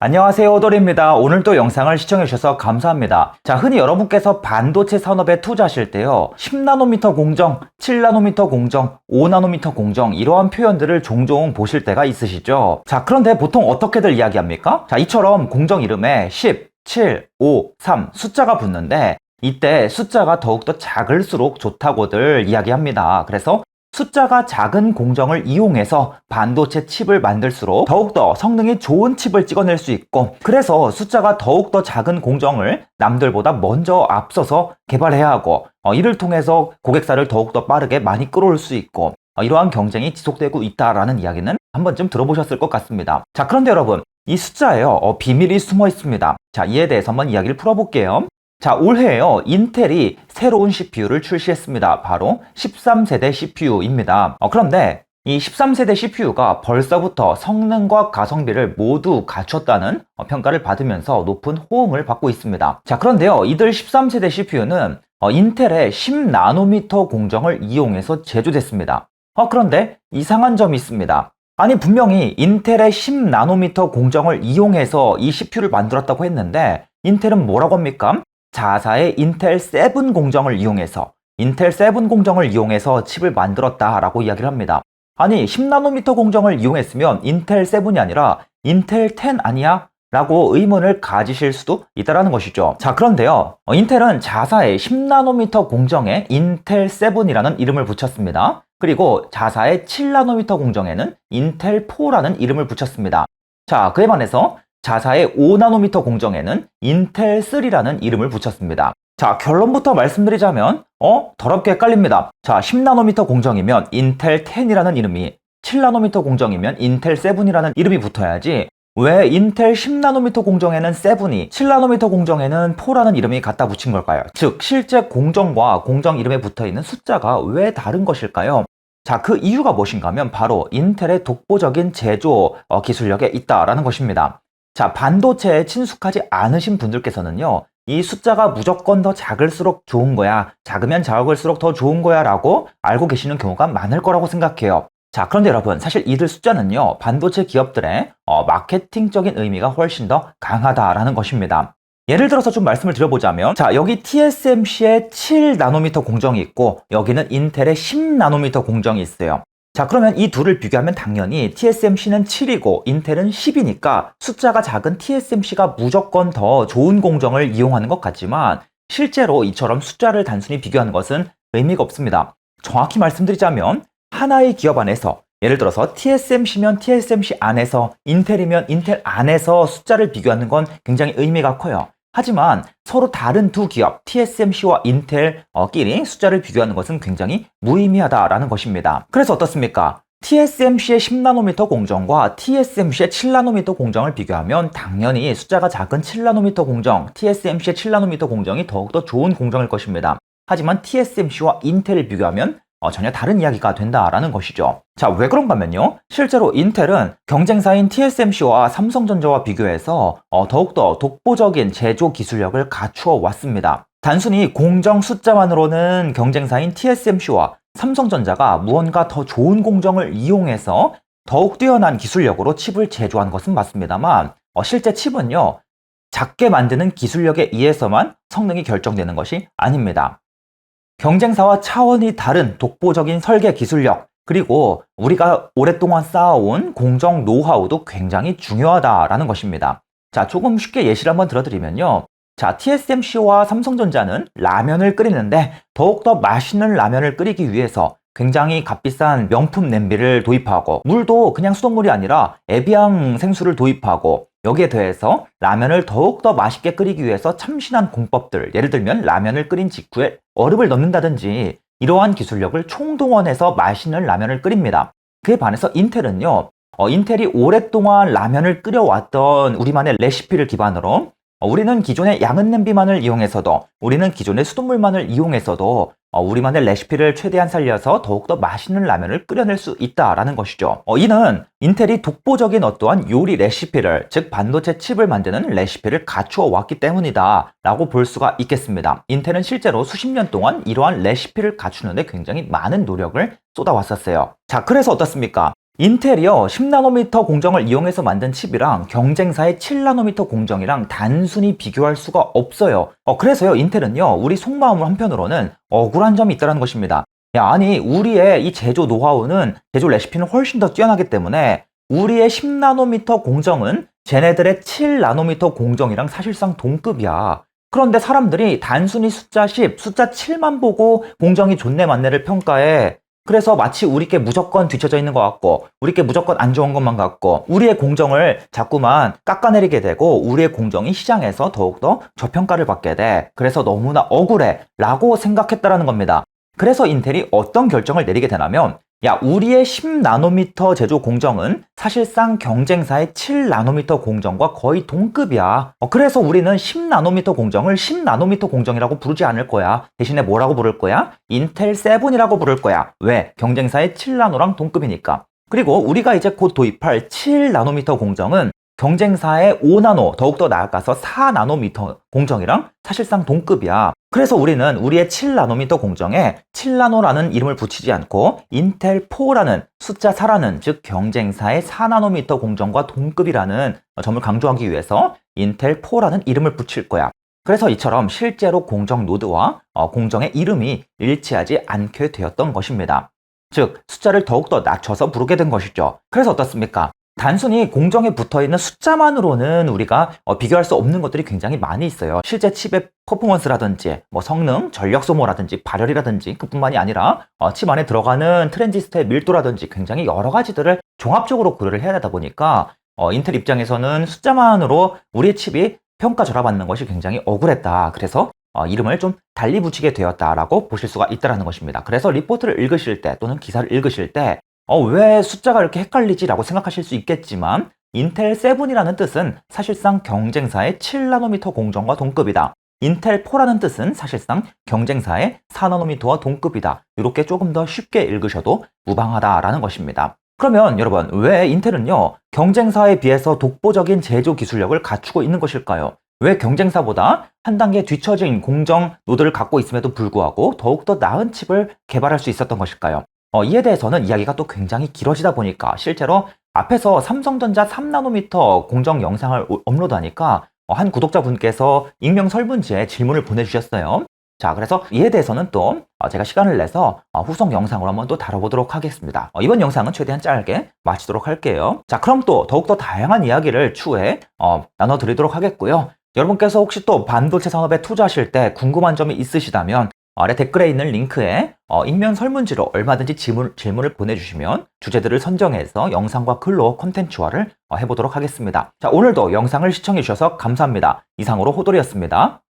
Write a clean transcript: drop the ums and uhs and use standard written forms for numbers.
안녕하세요, 오돌입니다. 오늘도 영상을 시청해주셔서 감사합니다. 자, 흔히 여러분께서 반도체 산업에 투자하실 때요, 10나노미터 공정, 7나노미터 공정, 5나노미터 공정, 이러한 표현들을 종종 보실 때가 있으시죠? 자, 그런데 보통 어떻게들 이야기합니까? 자, 이처럼 공정 이름에 10, 7, 5, 3 숫자가 붙는데, 이때 숫자가 더욱더 작을수록 좋다고들 이야기합니다. 그래서 숫자가 작은 공정을 이용해서 반도체 칩을 만들수록 더욱더 성능이 좋은 칩을 찍어낼 수 있고, 그래서 숫자가 더욱더 작은 공정을 남들보다 먼저 앞서서 개발해야 하고, 이를 통해서 고객사를 더욱더 빠르게 많이 끌어올 수 있고, 이러한 경쟁이 지속되고 있다라는 이야기는 한 번쯤 들어보셨을 것 같습니다. 자, 그런데 여러분, 이 숫자에요, 비밀이 숨어 있습니다. 자, 이에 대해서 한번 이야기를 풀어볼게요. 자, 올해에요, 인텔이 새로운 CPU를 출시했습니다. 바로 13세대 CPU입니다. 그런데 이 13세대 CPU가 벌써부터 성능과 가성비를 모두 갖췄다는 평가를 받으면서 높은 호응을 받고 있습니다. 자, 그런데요, 이들 13세대 CPU는 인텔의 10나노미터 공정을 이용해서 제조됐습니다. 그런데 이상한 점이 있습니다. 아니, 분명히 인텔의 10나노미터 공정을 이용해서 이 CPU를 만들었다고 했는데, 인텔은 뭐라고 합니까? 자사의 인텔 7 공정을 이용해서 칩을 만들었다라고 이야기를 합니다. 아니, 10나노미터 공정을 이용했으면 인텔 7이 아니라 인텔 10 아니야? 라고 의문을 가지실 수도 있다는 것이죠. 자, 그런데요, 인텔은 자사의 10나노미터 공정에 인텔 7이라는 이름을 붙였습니다. 그리고 자사의 7나노미터 공정에는 인텔 4라는 이름을 붙였습니다. 자, 그에 반해서 자사의 5나노미터 공정에는 인텔 3라는 이름을 붙였습니다. 자, 결론부터 말씀드리자면 더럽게 헷갈립니다. 자, 10나노미터 공정이면 인텔 10이라는 이름이, 7나노미터 공정이면 인텔 7이라는 이름이 붙어야지, 왜 인텔 10나노미터 공정에는 7이, 7나노미터 공정에는 4라는 이름이 갖다 붙인 걸까요? 즉, 실제 공정과 공정 이름에 붙어있는 숫자가 왜 다른 것일까요? 자, 그 이유가 무엇인가 하면 바로 인텔의 독보적인 제조 기술력에 있다라는 것입니다. 자, 반도체에 친숙하지 않으신 분들께서는요, 이 숫자가 무조건 더 작을수록 좋은 거야, 작으면 작을수록 더 좋은 거야 라고 알고 계시는 경우가 많을 거라고 생각해요. 자, 그런데 여러분, 사실 이들 숫자는요, 반도체 기업들의 마케팅적인 의미가 훨씬 더 강하다라는 것입니다. 예를 들어서 좀 말씀을 드려보자면, 자, 여기 TSMC의 7나노미터 공정이 있고, 여기는 인텔의 10나노미터 공정이 있어요. 자, 그러면 이 둘을 비교하면 당연히 TSMC는 7이고 인텔은 10이니까 숫자가 작은 TSMC가 무조건 더 좋은 공정을 이용하는 것 같지만, 실제로 이처럼 숫자를 단순히 비교하는 것은 의미가 없습니다. 정확히 말씀드리자면, 하나의 기업 안에서, 예를 들어서 TSMC면 TSMC 안에서, 인텔이면 인텔 안에서 숫자를 비교하는 건 굉장히 의미가 커요. 하지만 서로 다른 두 기업, TSMC와 인텔끼리 숫자를 비교하는 것은 굉장히 무의미하다라는 것입니다. 그래서 어떻습니까? TSMC의 10나노미터 공정과 TSMC의 7나노미터 공정을 비교하면 당연히 숫자가 작은 7나노미터 공정, TSMC의 7나노미터 공정이 더욱더 좋은 공정일 것입니다. 하지만 TSMC와 인텔을 비교하면 전혀 다른 이야기가 된다라는 것이죠. 자, 왜 그런가 하면요, 실제로 인텔은 경쟁사인 TSMC와 삼성전자와 비교해서 더욱더 독보적인 제조 기술력을 갖추어 왔습니다. 단순히 공정 숫자만으로는 경쟁사인 TSMC와 삼성전자가 무언가 더 좋은 공정을 이용해서 더욱 뛰어난 기술력으로 칩을 제조한 것은 맞습니다만, 실제 칩은요, 작게 만드는 기술력에 의해서만 성능이 결정되는 것이 아닙니다. 경쟁사와 차원이 다른 독보적인 설계 기술력, 그리고 우리가 오랫동안 쌓아온 공정 노하우도 굉장히 중요하다라는 것입니다. 자, 조금 쉽게 예시를 한번 들어드리면요. 자, TSMC와 삼성전자는 라면을 끓이는데 더욱더 맛있는 라면을 끓이기 위해서 굉장히 값비싼 명품 냄비를 도입하고, 물도 그냥 수돗물이 아니라 에비앙 생수를 도입하고, 여기에 더해서 라면을 더욱더 맛있게 끓이기 위해서 참신한 공법들, 예를 들면 라면을 끓인 직후에 얼음을 넣는다든지, 이러한 기술력을 총동원해서 맛있는 라면을 끓입니다. 그에 반해서 인텔은요, 인텔이 오랫동안 라면을 끓여왔던 우리만의 레시피를 기반으로, 우리는 기존의 양은 냄비만을 이용해서도, 우리는 기존의 수돗물만을 이용해서도 우리만의 레시피를 최대한 살려서 더욱더 맛있는 라면을 끓여낼 수 있다라는 것이죠. 이는 인텔이 독보적인 어떠한 요리 레시피를, 즉 반도체 칩을 만드는 레시피를 갖추어 왔기 때문이다 라고 볼 수가 있겠습니다. 인텔은 실제로 수십 년 동안 이러한 레시피를 갖추는데 굉장히 많은 노력을 쏟아왔었어요. 자, 그래서 어떻습니까? 인텔이요 10나노미터 공정을 이용해서 만든 칩이랑 경쟁사의 7나노미터 공정이랑 단순히 비교할 수가 없어요. 그래서요 인텔은요 우리 속마음 한편으로는 억울한 점이 있다는 것입니다. 야, 아니 우리의 이 제조 노하우는 제조 레시피는 훨씬 더 뛰어나기 때문에 우리의 10나노미터 공정은 쟤네들의 7나노미터 공정이랑 사실상 동급이야. 그런데 사람들이 단순히 숫자 10, 숫자 7만 보고 공정이 좋네 맞네를 평가해. 그래서 마치 우리께 무조건 뒤처져 있는 것 같고 우리께 무조건 안 좋은 것만 같고 우리의 공정을 자꾸만 깎아내리게 되고 우리의 공정이 시장에서 더욱더 저평가를 받게 돼. 그래서 너무나 억울해 라고 생각했다라는 겁니다. 그래서 인텔이 어떤 결정을 내리게 되냐면 야 우리의 10나노미터 제조 공정은 사실상 경쟁사의 7나노미터 공정과 거의 동급이야. 그래서 우리는 10나노미터 공정을 10나노미터 공정이라고 부르지 않을 거야. 대신에 뭐라고 부를 거야? 인텔 7이라고 부를 거야. 왜? 경쟁사의 7나노랑 동급이니까. 그리고 우리가 이제 곧 도입할 7나노미터 공정은 경쟁사의 5나노, 더욱더 나아가서 4나노미터 공정이랑 사실상 동급이야. 그래서 우리는 우리의 7나노미터 공정에 7나노라는 이름을 붙이지 않고 인텔 4라는 숫자 4라는 즉 경쟁사의 4나노미터 공정과 동급이라는 점을 강조하기 위해서 인텔 4라는 이름을 붙일 거야. 그래서 이처럼 실제로 공정 노드와 공정의 이름이 일치하지 않게 되었던 것입니다. 즉 숫자를 더욱더 낮춰서 부르게 된 것이죠. 그래서 어떻습니까? 단순히 공정에 붙어있는 숫자만으로는 우리가 비교할 수 없는 것들이 굉장히 많이 있어요. 실제 칩의 퍼포먼스라든지 뭐 성능, 전력 소모라든지 발열이라든지 그뿐만이 아니라 칩 안에 들어가는 트랜지스터의 밀도라든지 굉장히 여러 가지들을 종합적으로 고려를 해야 되다 보니까 인텔 입장에서는 숫자만으로 우리의 칩이 평가절하받는 것이 굉장히 억울했다. 그래서 이름을 좀 달리 붙이게 되었다라고 보실 수가 있다는 것입니다. 그래서 리포트를 읽으실 때 또는 기사를 읽으실 때 왜 숫자가 이렇게 헷갈리지? 라고 생각하실 수 있겠지만 인텔 7이라는 뜻은 사실상 경쟁사의 7나노미터 공정과 동급이다. 인텔 4라는 뜻은 사실상 경쟁사의 4나노미터와 동급이다. 이렇게 조금 더 쉽게 읽으셔도 무방하다라는 것입니다. 그러면 여러분 왜 인텔은요 경쟁사에 비해서 독보적인 제조 기술력을 갖추고 있는 것일까요? 왜 경쟁사보다 한 단계 뒤처진 공정 노드를 갖고 있음에도 불구하고 더욱더 나은 칩을 개발할 수 있었던 것일까요? 이에 대해서는 이야기가 또 굉장히 길어지다 보니까 실제로 앞에서 삼성전자 3나노미터 공정 영상을 업로드하니까 한 구독자분께서 익명 설문지에 질문을 보내주셨어요. 자, 그래서 이에 대해서는 또 제가 시간을 내서 후속 영상으로 한번 또 다뤄보도록 하겠습니다. 이번 영상은 최대한 짧게 마치도록 할게요. 자, 그럼 또 더욱더 다양한 이야기를 추후에 나눠드리도록 하겠고요. 여러분께서 혹시 또 반도체 산업에 투자하실 때 궁금한 점이 있으시다면 아래 댓글에 있는 링크에 익명 설문지로 얼마든지 질문을 보내주시면 주제들을 선정해서 영상과 글로 콘텐츠화를 해보도록 하겠습니다. 자, 오늘도 영상을 시청해주셔서 감사합니다. 이상으로 호돌이었습니다.